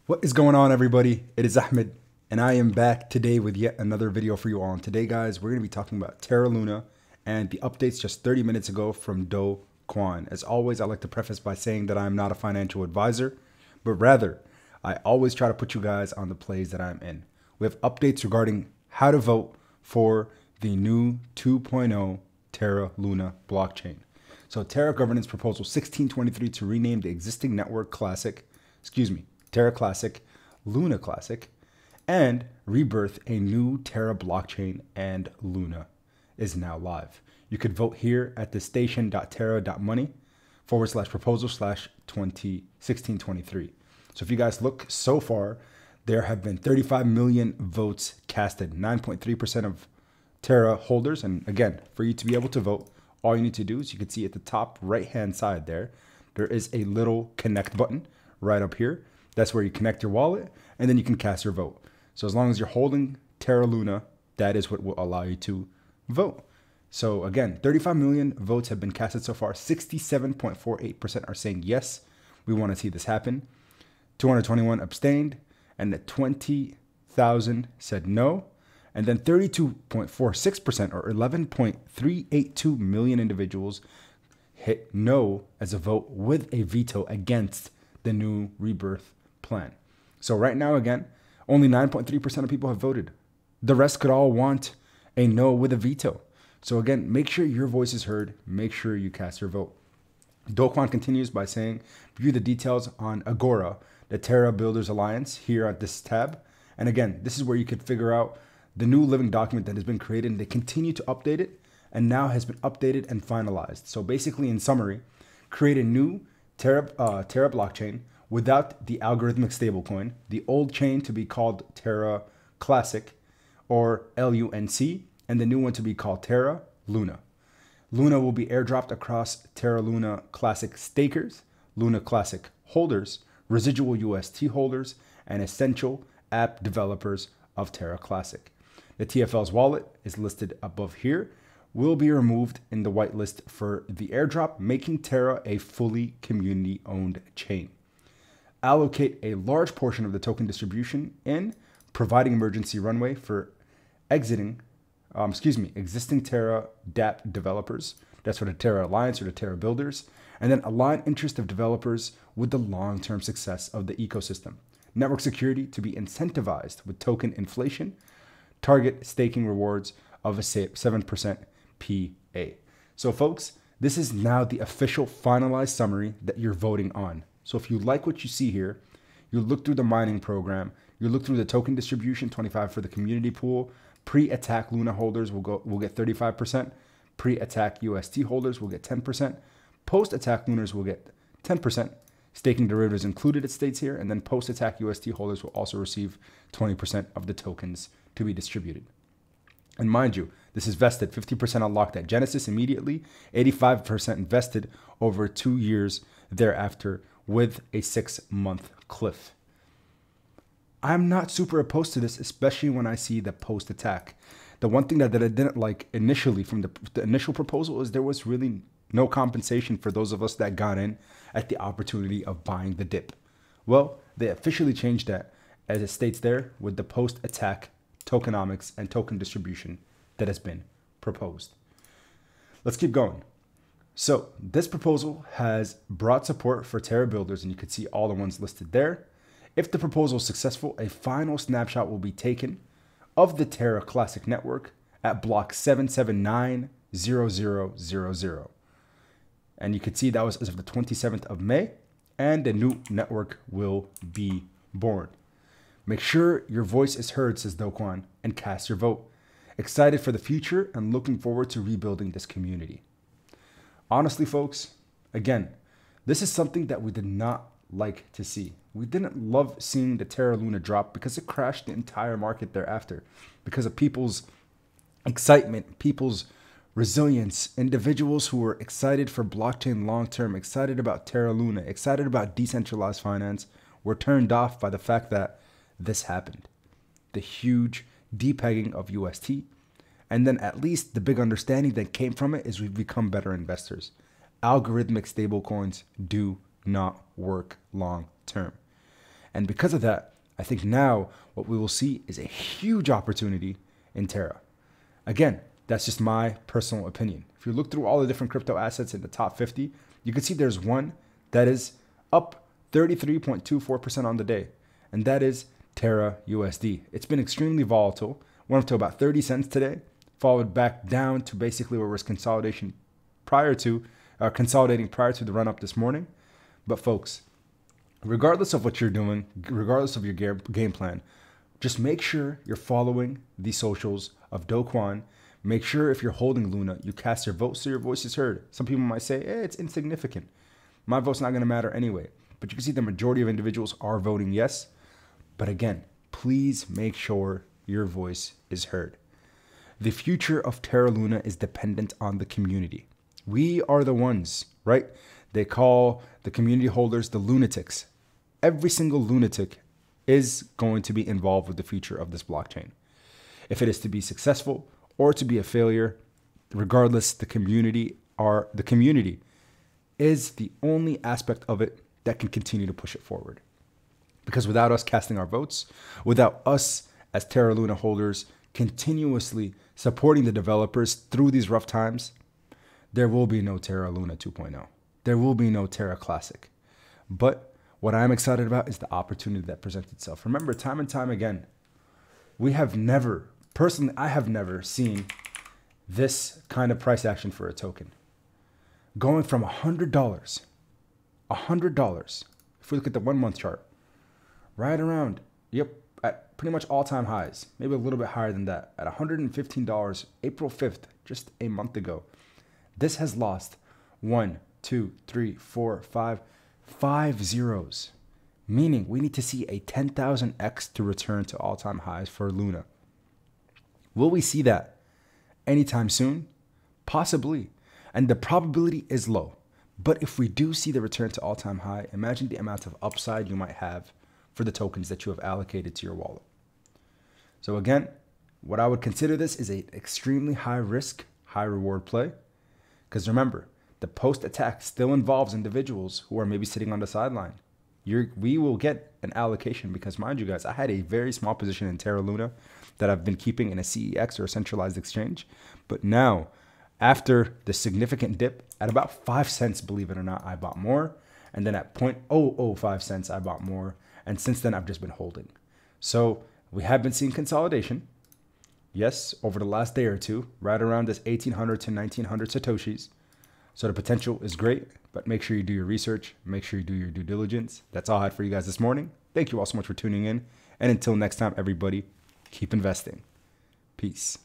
What is going on, everybody? It is Ahmed, and I am back today with yet another video for you all. And today, guys, we're going to be talking about Terra Luna and the updates just 30 minutes ago from Do Kwon. As always, I like to preface by saying that I'm not a financial advisor, but rather, I always try to put you guys on the plays that I'm in. We have updates regarding how to vote for the new 2.0 Terra Luna blockchain. So Terra Governance Proposal 1623 to rename the existing network Terra Classic, Luna Classic, and rebirth a new Terra blockchain and Luna is now live. You could vote here at the station.terra.money/proposal/1623. So if you guys look so far, there have been 35 million votes casted, 9.3% of Terra holders. And again, for you to be able to vote, all you need to do is you can see at the top right-hand side there is a little connect button right up here. That's where you connect your wallet and then you can cast your vote. So as long as you're holding Terra Luna, that is what will allow you to vote. So again, 35 million votes have been casted so far. 67.48% are saying yes, we want to see this happen. 221 abstained, and 20,000 said no. And then 32.46% or 11.382 million individuals hit no as a vote with a veto against the new rebirth plan. So right now, again, only 9.3% of people have voted. The rest could all want a no with a veto. So again, make sure your voice is heard. Make sure you cast your vote. Do Kwon continues by saying, view the details on Agora, the Terra Builders Alliance, here at this tab. And again, this is where you could figure out the new living document that has been created, and they continue to update it and now has been updated and finalized. So basically, in summary, create a new Terra blockchain without the algorithmic stablecoin, the old chain to be called Terra Classic or LUNC, and the new one to be called Terra Luna. Luna will be airdropped across Terra Luna Classic stakers, Luna Classic holders, residual UST holders, and essential app developers of Terra Classic. The TFL's wallet is listed above here, will be removed in the whitelist for the airdrop, making Terra a fully community-owned chain. Allocate a large portion of the token distribution in providing emergency runway for existing Terra dApp developers. That's for the Terra Alliance or the Terra Builders. And then align interest of developers with the long-term success of the ecosystem. Network security to be incentivized with token inflation. Target staking rewards of a 7% PA. So folks, this is now the official finalized summary that you're voting on. So if you like what you see here, you look through the mining program, you look through the token distribution, 25 for the community pool. Pre-attack Luna holders will get 35%. Pre-attack UST holders will get 10%. Post-attack Lunars will get 10%. Staking derivatives included, it states here. And then post-attack UST holders will also receive 20% of the tokens to be distributed. And mind you, this is vested 50% unlocked at Genesis immediately, 85% vested over 2 years thereafter with a 6-month cliff. I'm not super opposed to this, especially when I see the post-attack. The one thing that I didn't like initially from the initial proposal is there was really no compensation for those of us that got in at the opportunity of buying the dip. Well, they officially changed that, as it states there, with the post-attack tokenomics and token distribution that has been proposed. Let's keep going. So this proposal has broad support for Terra builders, and you can see all the ones listed there. If the proposal is successful, a final snapshot will be taken of the Terra Classic network at block 7790000. And you can see that was as of the 27th of May, and a new network will be born. Make sure your voice is heard, says Do Kwon, and cast your vote. Excited for the future and looking forward to rebuilding this community. Honestly, folks, again, this is something that we did not like to see. We didn't love seeing the Terra Luna drop because it crashed the entire market thereafter because of people's excitement, people's resilience, individuals who were excited for blockchain long-term, excited about Terra Luna, excited about decentralized finance, were turned off by the fact that this happened. The huge depegging of UST. And then at least the big understanding that came from it is we've become better investors. Algorithmic stablecoins do not work long term. And because of that, I think now what we will see is a huge opportunity in Terra. Again, that's just my personal opinion. If you look through all the different crypto assets in the top 50, you can see there's one that is up 33.24% on the day, and that is Terra USD. It's been extremely volatile, went up to about 30 cents today, followed back down to basically where it was consolidating prior to the run up this morning. But folks, regardless of what you're doing, regardless of your game plan, just make sure you're following the socials of Do Kwon. Make sure if you're holding Luna, you cast your vote so your voice is heard. Some people might say, it's insignificant. My vote's not going to matter anyway. But you can see the majority of individuals are voting yes. But again, please make sure your voice is heard. The future of Terra Luna is dependent on the community. We are the ones, right? They call the community holders the lunatics. Every single lunatic is going to be involved with the future of this blockchain. If it is to be successful or to be a failure, regardless, the community is the only aspect of it that can continue to push it forward. Because without us casting our votes, without us as Terra Luna holders continuously supporting the developers through these rough times, there will be no Terra Luna 2.0. There will be no Terra Classic. But what I'm excited about is the opportunity that presents itself. Remember, time and time again, I have never seen this kind of price action for a token. Going from $100, if we look at the 1 month chart, right around, at pretty much all-time highs, maybe a little bit higher than that, at $115, April 5th, just a month ago. This has lost 1, 2, 3, 4, 5 zeros, meaning we need to see a 10,000x to return to all-time highs for Luna. Will we see that anytime soon? Possibly. And the probability is low. But if we do see the return to all-time high, imagine the amount of upside you might have for the tokens that you have allocated to your wallet. So again, what I would consider this is an extremely high risk, high reward play. Because remember, the post-attack still involves individuals who are maybe sitting on the sideline. We will get an allocation because, mind you guys, I had a very small position in Terra Luna that I've been keeping in a CEX or a centralized exchange. But now, after the significant dip at about 5 cents, believe it or not, I bought more. And then at 0.005 cents, I bought more. And since then, I've just been holding. So we have been seeing consolidation. Yes, over the last day or two, right around this 1,800 to 1,900 Satoshis. So the potential is great, but make sure you do your research. Make sure you do your due diligence. That's all I had for you guys this morning. Thank you all so much for tuning in. And until next time, everybody, keep investing. Peace.